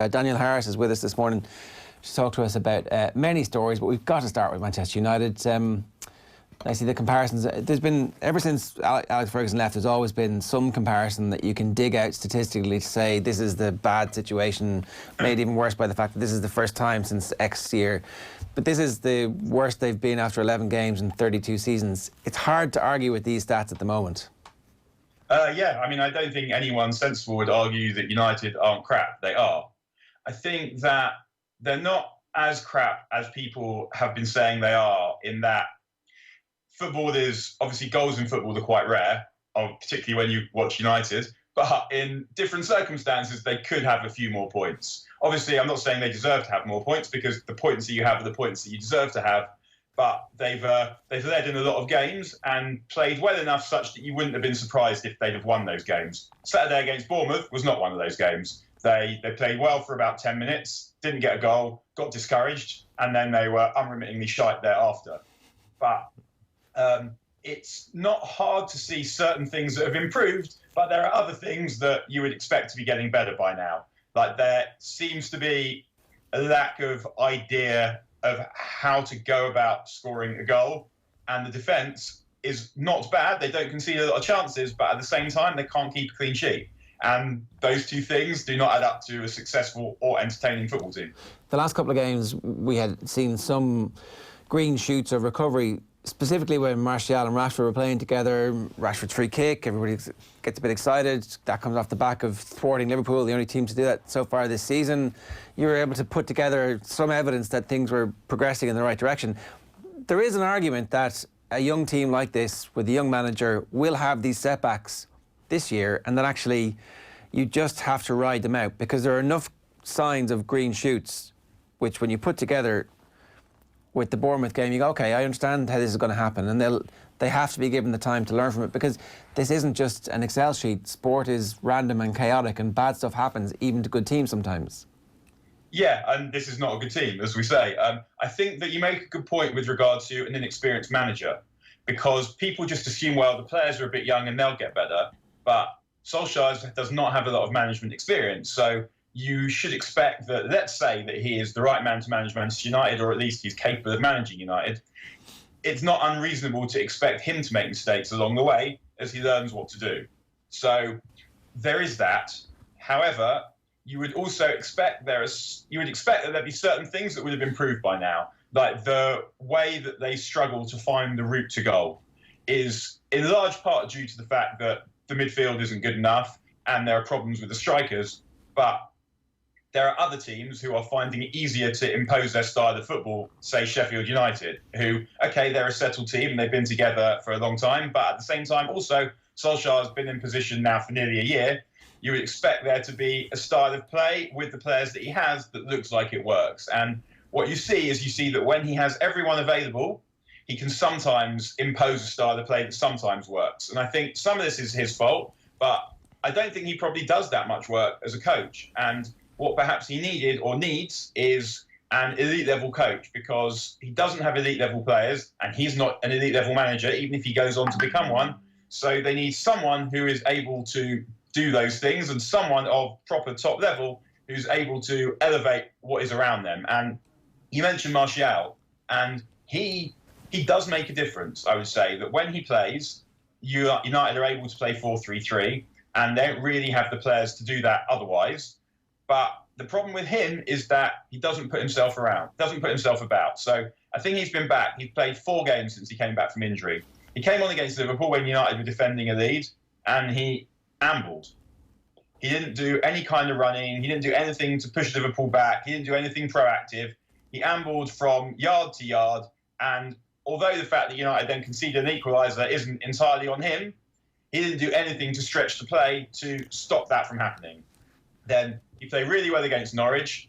Daniel Harris is with us this morning to talk to us about many stories, but we've got to start with Manchester United. I see the comparisons. There's been, ever since Alex Ferguson left, there's always been some comparison that you can dig out statistically to say this is the bad situation, made even worse by the fact that this is the first time since X year. But this is the worst they've been after 11 games in 32 seasons. It's hard to argue with these stats at the moment. Yeah, I mean, I don't think anyone sensible would argue that United aren't crap. They are. I think that they're not as crap as people have been saying they are, in that football is, obviously goals in football are quite rare, particularly when you watch United, but in different circumstances they could have a few more points. Obviously, I'm not saying they deserve to have more points, because the points that you have are the points that you deserve to have, but they've led in a lot of games and played well enough such that you wouldn't have been surprised if they'd have won those games. Saturday against Bournemouth was not one of those games. They played well for about 10 minutes, didn't get a goal, got discouraged, and then they were unremittingly shite thereafter. But it's not hard to see certain things that have improved, but there are other things that you would expect to be getting better by now. Like, there seems to be a lack of idea of how to go about scoring a goal, and the defence is not bad. They don't concede a lot of chances, but at the same time, they can't keep a clean sheet. And those two things do not add up to a successful or entertaining football team. The last couple of games, we had seen some green shoots of recovery, specifically when Martial and Rashford were playing together. Rashford's free kick, everybody gets a bit excited. That comes off the back of thwarting Liverpool, the only team to do that so far this season. You were able to put together some evidence that things were progressing in the right direction. There is an argument that a young team like this, with a young manager, will have these setbacks this year, and that actually you just have to ride them out, because there are enough signs of green shoots, which when you put together with the Bournemouth game, you go, okay, I understand how this is going to happen, and they have to be given the time to learn from it, because this isn't just an Excel sheet. Sport is random and chaotic, and bad stuff happens even to good teams sometimes. Yeah, and this is not a good team, as we say. I think that you make a good point with regard to an inexperienced manager, because people just assume, well, the players are a bit young and they'll get better. But Solskjaer does not have a lot of management experience, so you should expect that, let's say that he is the right man to manage Manchester United, or at least he's capable of managing United. It's not unreasonable to expect him to make mistakes along the way as he learns what to do. So there is that. However, you would also expect that there'd be certain things that would have improved by now, like the way that they struggle to find the route to goal is in large part due to the fact that the midfield isn't good enough and there are problems with the strikers. But there are other teams who are finding it easier to impose their style of football, say Sheffield United, who, okay, they're a settled team and they've been together for a long time, but at the same time also Solskjaer's been in position now for nearly a year. You would expect there to be a style of play with the players that he has that looks like it works. And what you see that when he has everyone available, he can sometimes impose a style of play that sometimes works. And I think some of this is his fault, but I don't think he probably does that much work as a coach. And what perhaps he needed or needs is an elite level coach, because he doesn't have elite level players and he's not an elite level manager, even if he goes on to become one. So they need someone who is able to do those things, and someone of proper top level who's able to elevate what is around them. And you mentioned Martial, and he does make a difference. I would say that when he plays, United are able to play 4-3-3, and they don't really have the players to do that otherwise. But the problem with him is that he doesn't put himself about. So I think he's been back. He's played 4 games since he came back from injury. He came on against Liverpool when United were defending a lead, and he ambled. He didn't do any kind of running. He didn't do anything to push Liverpool back. He didn't do anything proactive. He ambled from yard to yard, and although the fact that United then conceded an equaliser isn't entirely on him, he didn't do anything to stretch the play to stop that from happening. Then he played really well against Norwich.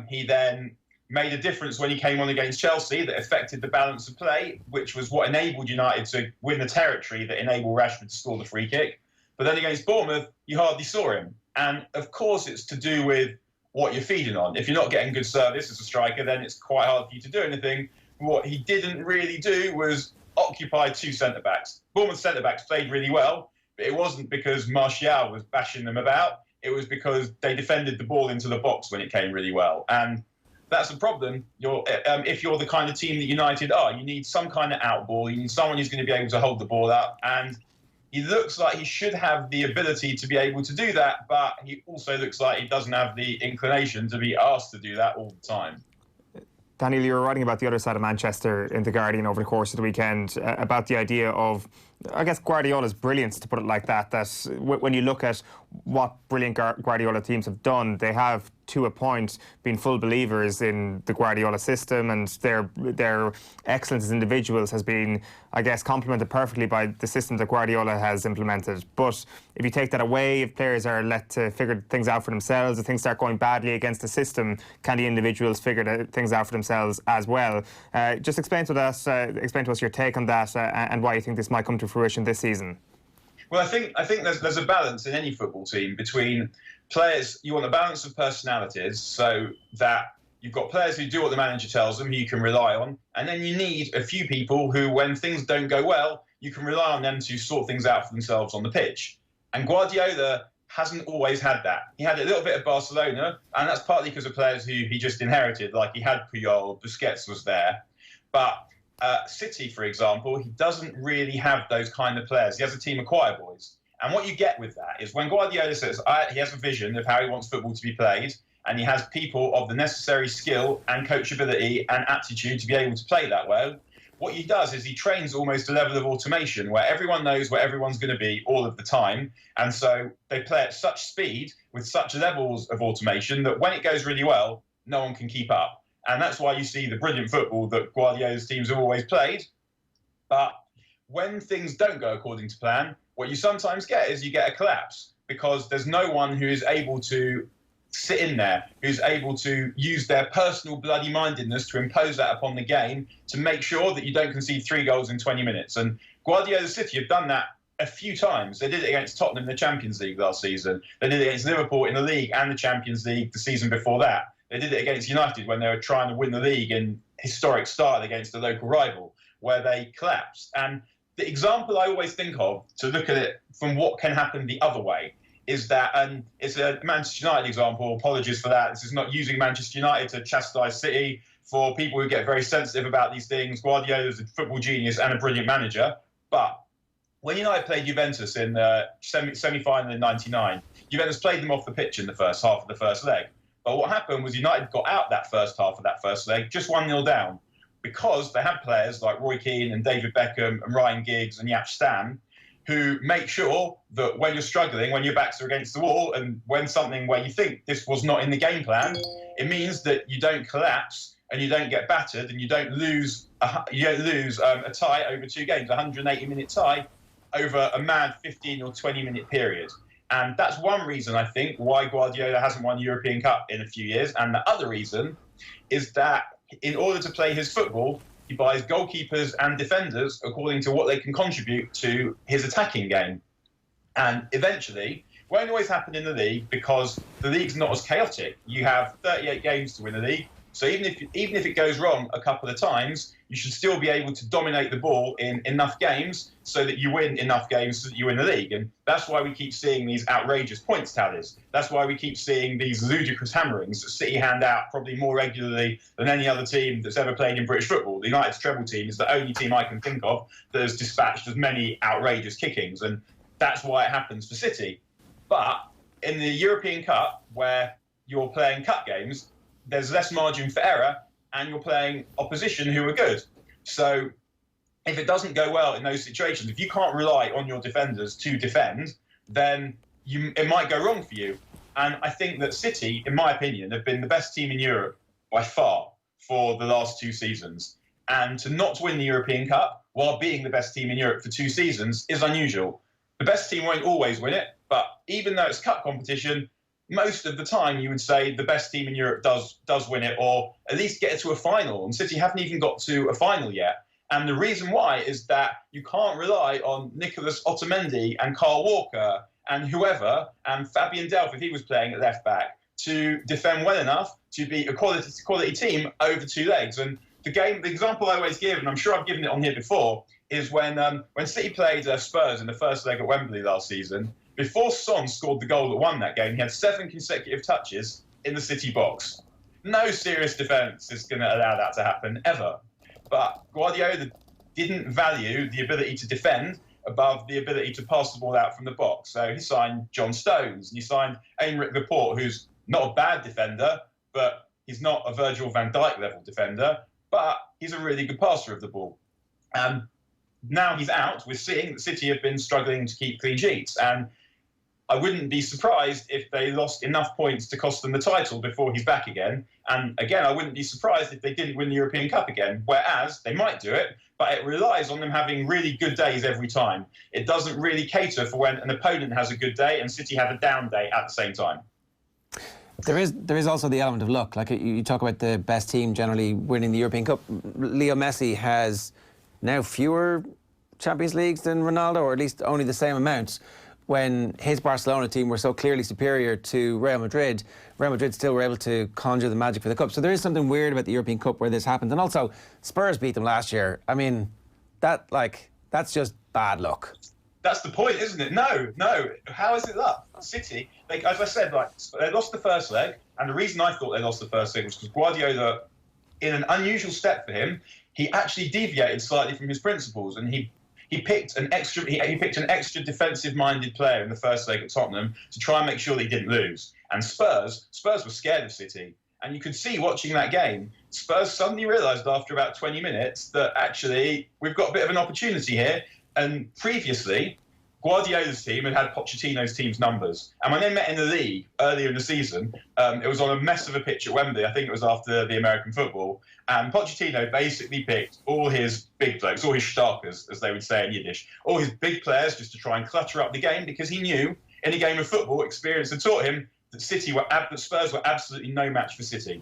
He then made a difference when he came on against Chelsea that affected the balance of play, which was what enabled United to win the territory that enabled Rashford to score the free kick. But then against Bournemouth, you hardly saw him. And of course, it's to do with what you're feeding on. If you're not getting good service as a striker, then it's quite hard for you to do anything. What he didn't really do was occupy 2 centre-backs. Bournemouth centre-backs played really well, but it wasn't because Martial was bashing them about. it was because they defended the ball into the box when it came really well. And that's the problem. If you're the kind of team that United are, you need some kind of out ball. You need someone who's going to be able to hold the ball up. And he looks like he should have the ability to be able to do that, but he also looks like he doesn't have the inclination to be asked to do that all the time. Daniel, you were writing about the other side of Manchester in The Guardian over the course of the weekend, about the idea of, I guess, Guardiola's brilliance, to put it like that, that when you look at what brilliant Guardiola teams have done, they have, to a point, been full believers in the Guardiola system, and their excellence as individuals has been, I guess, complemented perfectly by the system that Guardiola has implemented. But if you take that away, if players are let to figure things out for themselves, if things start going badly against the system, can the individuals figure things out for themselves as well? Just explain to us your take on that, and why you think this might come to fruition this season. Well, I think there's a balance in any football team between players. You want a balance of personalities, so that you've got players who do what the manager tells them, who you can rely on, and then you need a few people who, when things don't go well, you can rely on them to sort things out for themselves on the pitch. And Guardiola hasn't always had that. He had a little bit of Barcelona, and that's partly because of players who he just inherited, like he had Puyol, Busquets was there. But City, for example, he doesn't really have those kind of players. He has a team of choirboys. And what you get with that is when Guardiola says he has a vision of how he wants football to be played, and he has people of the necessary skill and coachability and aptitude to be able to play that well, what he does is he trains almost a level of automation where everyone knows where everyone's going to be all of the time. And so they play at such speed with such levels of automation that when it goes really well, no one can keep up. And that's why you see the brilliant football that Guardiola's teams have always played. But when things don't go according to plan, what you sometimes get is you get a collapse, because there's no one who is able to sit in there, who's able to use their personal bloody mindedness to impose that upon the game to make sure that you don't concede 3 goals in 20 minutes. And Guardiola City have done that a few times. They did it against Tottenham in the Champions League last season. They did it against Liverpool in the league and the Champions League the season before that. They did it against United when they were trying to win the league in historic style against a local rival, where they collapsed. And the example I always think of, to look at it from what can happen the other way, is that, and it's a Manchester United example, apologies for that, this is not using Manchester United to chastise City. For people who get very sensitive about these things, Guardiola is a football genius and a brilliant manager. But when United played Juventus in the semi-final in '99, Juventus played them off the pitch in the first half of the first leg. But what happened was United got out that first half of that first leg just 1-0 down, because they had players like Roy Keane and David Beckham and Ryan Giggs and Jaap Stam, who make sure that when you're struggling, when your backs are against the wall, and when something where you think this was not in the game plan, it means that you don't collapse and you don't get battered and you don't lose a tie over 2 games, a 180-minute tie over a mad 15 or 20-minute period. And that's one reason, I think, why Guardiola hasn't won the European Cup in a few years. And the other reason is that in order to play his football, he buys goalkeepers and defenders according to what they can contribute to his attacking game. And eventually, it won't always happen in the league, because the league's not as chaotic. You have 38 games to win the league. So even if it goes wrong a couple of times, you should still be able to dominate the ball in enough games so that you win enough games so that you win the league. And that's why we keep seeing these outrageous points tallies. That's why we keep seeing these ludicrous hammerings that City hand out probably more regularly than any other team that's ever played in British football. The United's treble team is the only team I can think of that has dispatched as many outrageous kickings. And that's why it happens for City. But in the European Cup, where you're playing cup games, there's less margin for error, and you're playing opposition who are good. So if it doesn't go well in those situations, if you can't rely on your defenders to defend, then it might go wrong for you. And I think that City, in my opinion, have been the best team in Europe by far for the last 2 seasons. And to not win the European Cup while being the best team in Europe for 2 seasons is unusual. The best team won't always win it, but even though it's cup competition, most of the time you would say the best team in Europe does win it, or at least get it to a final. And City haven't even got to a final yet. And the reason why is that you can't rely on Nicolas Otamendi and Kyle Walker and whoever, and Fabian Delph, if he was playing at left back, to defend well enough to be a quality team over 2 legs. And the example I always give, and I'm sure I've given it on here before, is when City played Spurs in the first leg at Wembley last season. before Son scored the goal that won that game, he had 7 consecutive touches in the City box. No serious defence is going to allow that to happen, ever. But Guardiola didn't value the ability to defend above the ability to pass the ball out from the box. So he signed John Stones, and he signed Aymeric Laporte, who's not a bad defender, but he's not a Virgil van Dijk level defender, but he's a really good passer of the ball. Now he's out, we're seeing that City have been struggling to keep clean sheets. And I wouldn't be surprised if they lost enough points to cost them the title before he's back again. And again, I wouldn't be surprised if they didn't win the European Cup again, whereas they might do it, but it relies on them having really good days every time. It doesn't really cater for when an opponent has a good day and City have a down day at the same time. There is also the element of luck. Like you talk about the best team generally winning the European Cup. Leo Messi has now fewer Champions Leagues than Ronaldo, or at least only the same amount. When his Barcelona team were so clearly superior to Real Madrid still were able to conjure the magic for the Cup. So there is something weird about the European Cup where this happens. And also, Spurs beat them last year. I mean, that's just bad luck. That's the point, isn't it? No. How is it luck? City, as I said, they lost the first leg, and the reason I thought they lost the first leg was because Guardiola, in an unusual step for him, he actually deviated slightly from his principles, and he picked an extra defensive-minded player in the first leg at Tottenham to try and make sure they didn't lose. And Spurs were scared of City. And you could see watching that game, Spurs suddenly realised after about 20 minutes that actually we've got a bit of an opportunity here. And previously, Guardiola's team had Pochettino's team's numbers. And when they met in the league earlier in the season, it was on a mess of a pitch at Wembley. I think it was after the American football. And Pochettino basically picked all his big blokes, all his starkers, as they would say in Yiddish, all his big players just to try and clutter up the game, because he knew in a game of football, experience had taught him that Spurs were absolutely no match for City.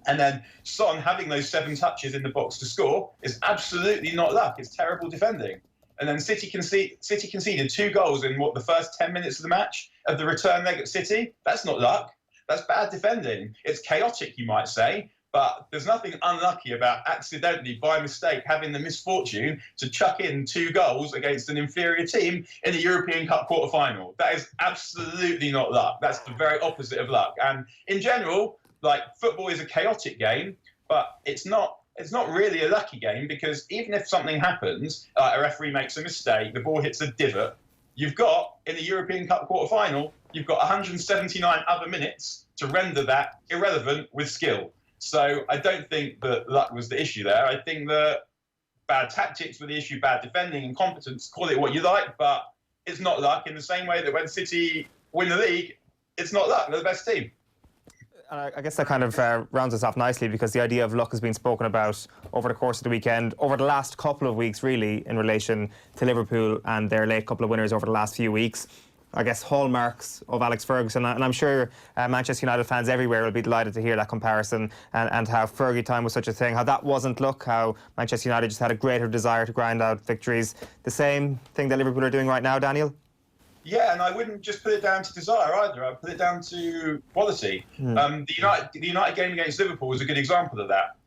And then Son having those 7 touches in the box to score is absolutely not luck. It's terrible defending. And then City conceded 2 goals in the first 10 minutes of the match of the return leg at City. That's not luck. That's bad defending. It's chaotic, you might say, but there's nothing unlucky about accidentally, by mistake, having the misfortune to chuck in 2 goals against an inferior team in the European Cup quarter-final. That is absolutely not luck. That's the very opposite of luck. And in general, football is a chaotic game, but it's not really a lucky game, because even if something happens, a referee makes a mistake, the ball hits a divot, you've got, in the European Cup quarter-final, you've got 179 other minutes to render that irrelevant with skill. So I don't think that luck was the issue there. I think that bad tactics were the issue, bad defending, incompetence, call it what you like, but it's not luck, in the same way that when City win the league, it's not luck, they're the best team. And I guess that kind of rounds us off nicely, because the idea of luck has been spoken about over the course of the weekend, over the last couple of weeks, really, in relation to Liverpool and their late couple of winners over the last few weeks. I guess hallmarks of Alex Ferguson, and I'm sure Manchester United fans everywhere will be delighted to hear that comparison, and how Fergie time was such a thing, how that wasn't luck, how Manchester United just had a greater desire to grind out victories. The same thing that Liverpool are doing right now, Daniel? Yeah, and I wouldn't just put it down to desire either. I'd put it down to quality. The United game against Liverpool was a good example of that.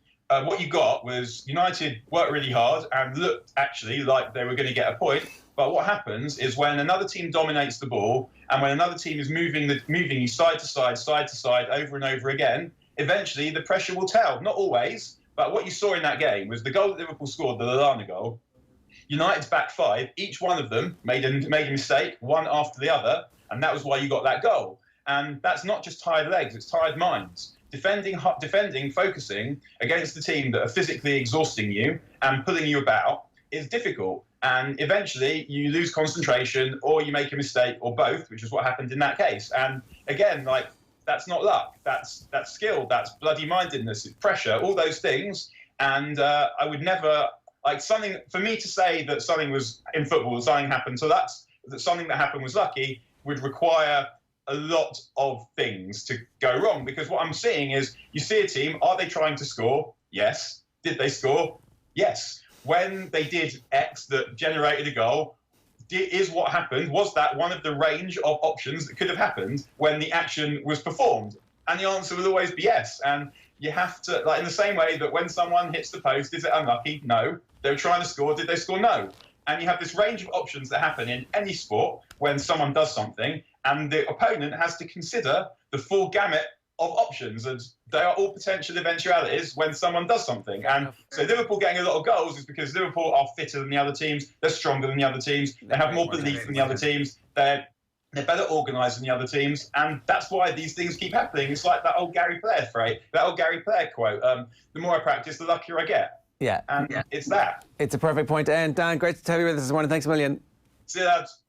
What you got was United worked really hard and looked actually like they were going to get a point. But what happens is when another team dominates the ball, and when another team is moving you side to side, over and over again, eventually the pressure will tell. Not always, but what you saw in that game was the goal that Liverpool scored, the Lallana goal. United's back 5, each one of them made a mistake, one after the other, and that was why you got that goal. And that's not just tired legs, it's tired minds. Defending, focusing against the team that are physically exhausting you and pulling you about is difficult. And eventually you lose concentration, or you make a mistake, or both, which is what happened in that case. And again, that's not luck, that's skill, that's bloody mindedness, it's pressure, all those things. And I would never, something, for me to say that something was in football, something happened, so that something that happened was lucky, would require a lot of things to go wrong. Because what I'm seeing is, you see a team, are they trying to score? Yes. Did they score? Yes. When they did X that generated a goal, is what happened, was that one of the range of options that could have happened when the action was performed? And the answer will always be yes. And you have to, in the same way that when someone hits the post, is it unlucky? No. They were trying to score, did they score? No. And you have this range of options that happen in any sport when someone does something, and the opponent has to consider the full gamut of options, and they are all potential eventualities when someone does something. And so Liverpool getting a lot of goals is because Liverpool are fitter than the other teams, they're stronger than the other teams, they have more belief than the other teams, they're better organised than the other teams, and that's why these things keep happening. It's like that old Gary Player quote, the more I practice, the luckier I get. Yeah. And it's that. It's a perfect point to end. Dan, great to tell you this morning. Thanks a million. See you, lads.